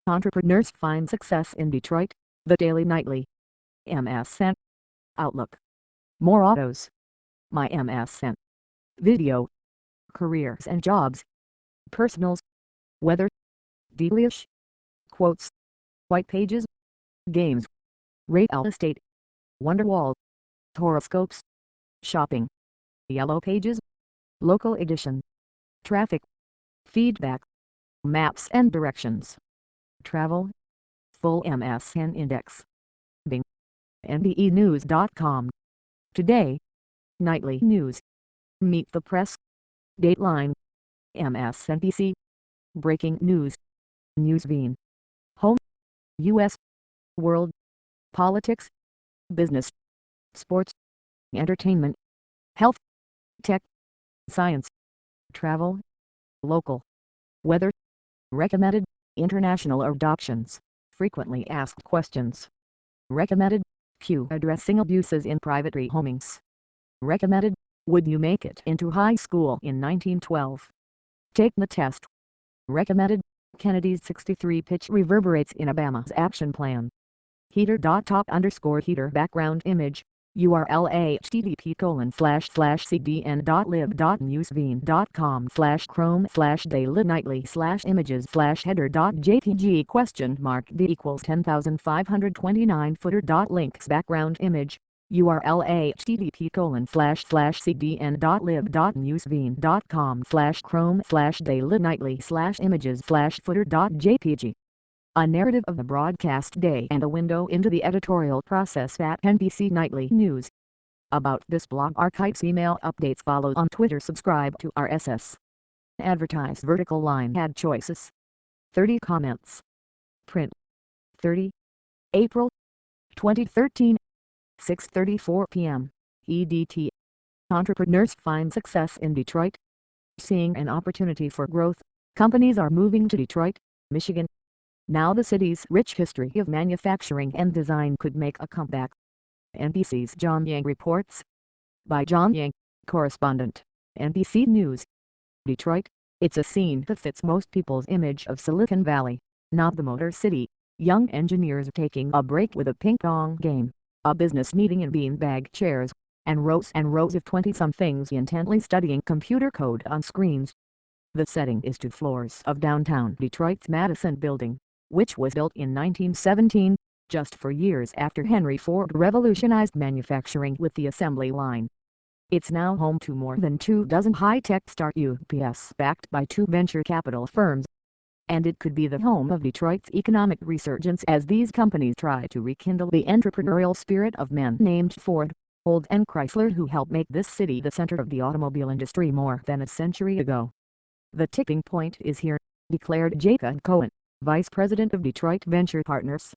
Entrepreneurs find success in Detroit. The Daily Nightly. MSN. Outlook. More autos. My MSN. Video. Careers and jobs. Personals. Weather. Dealish. Quotes. White pages. Games. Real estate. Wonderwall. Horoscopes. Shopping. Yellow pages. Local edition. Traffic. Feedback. Maps and directions. Travel. Full MSN index. Bing. NBEnews.com. Today. Nightly news. Meet the press. Dateline. MSNBC. Breaking news. Newsbeam. Home. U.S. World. Politics. Business. Sports. Entertainment. Health. Tech. Science. Travel. Local. Weather. Recommended. International adoptions. Frequently asked questions. Recommended. Q. Addressing abuses in private rehomings. Recommended. Would you make it into high school in 1912? Take the test. Recommended. Kennedy's 63-pitch reverberates in Obama's action plan. Heater.top_heater background image. URL http://cdn.lib.newsbeam.com/chrome/daily/images/header.jpg D=10,529 footer.links background image. URL http://cdn.lib.newsbeam.com/chrome/daily/nightly/images/footer.jpg. A narrative of the broadcast day and a window into the editorial process at NBC Nightly News. About this blog archives email updates follow on Twitter. Subscribe to RSS. Advertise vertical line ad choices. 30 comments. Print. 30. April 2013. 6:34 p.m. EDT. Entrepreneurs find success in Detroit. Seeing an opportunity for growth, companies are moving to Detroit, Michigan. Now the city's rich history of manufacturing and design could make a comeback. NBC's John Yang reports. By John Yang, correspondent, NBC News. Detroit, it's a scene that fits most people's image of Silicon Valley, not the Motor City. Young engineers taking a break with a ping-pong game, a business meeting in beanbag chairs, and rows of 20-somethings intently studying computer code on screens. The setting is 2 floors of downtown Detroit's Madison Building, which was built in 1917, just 4 years after Henry Ford revolutionized manufacturing with the assembly line. It's now home to more than 24 high-tech startups backed by 2 venture capital firms. And it could be the home of Detroit's economic resurgence as these companies try to rekindle the entrepreneurial spirit of men named Ford, Holt and Chrysler who helped make this city the center of the automobile industry more than a century ago. The tipping point is here, declared Jacob Cohen, Vice President of Detroit Venture Partners.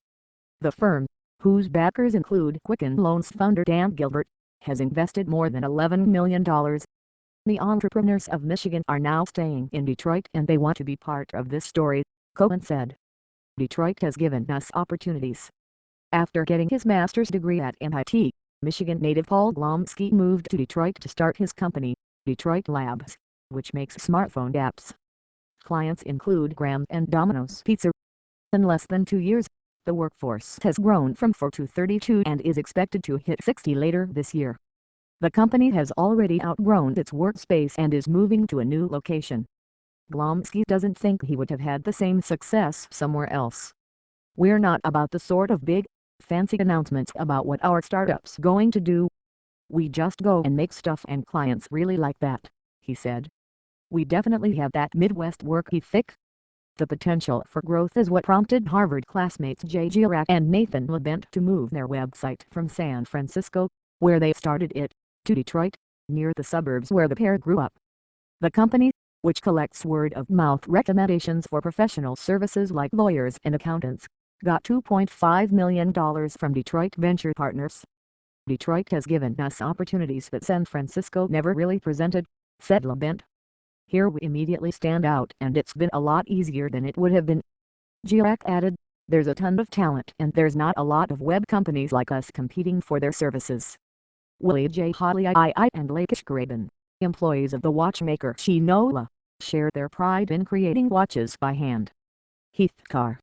The firm, whose backers include Quicken Loans founder Dan Gilbert, has invested more than $11 million. The entrepreneurs of Michigan are now staying in Detroit and they want to be part of this story, Cohen said. Detroit has given us opportunities. After getting his master's degree at MIT, Michigan native Paul Glomsky moved to Detroit to start his company, Detroit Labs, which makes smartphone apps. Clients include Graham and Domino's Pizza. In less than 2 years, the workforce has grown from 4 to 32 and is expected to hit 60 later this year. The company has already outgrown its workspace and is moving to a new location. Glomsky doesn't think he would have had the same success somewhere else. We're not about the sort of big, fancy announcements about what our startup's going to do. We just go and make stuff and clients really like that, he said. We definitely have that Midwest work ethic. The potential for growth is what prompted Harvard classmates Jay Girac and Nathan Labent to move their website from San Francisco, where they started it, to Detroit, near the suburbs where the pair grew up. The company, which collects word-of-mouth recommendations for professional services like lawyers and accountants, got $2.5 million from Detroit Venture Partners. Detroit has given us opportunities that San Francisco never really presented, said Labent. Here we immediately stand out and it's been a lot easier than it would have been. Girac added, there's a ton of talent and there's not a lot of web companies like us competing for their services. Willie J. Hawley and Lakesh Graben, employees of the watchmaker Shinola, share their pride in creating watches by hand. Heath Carr,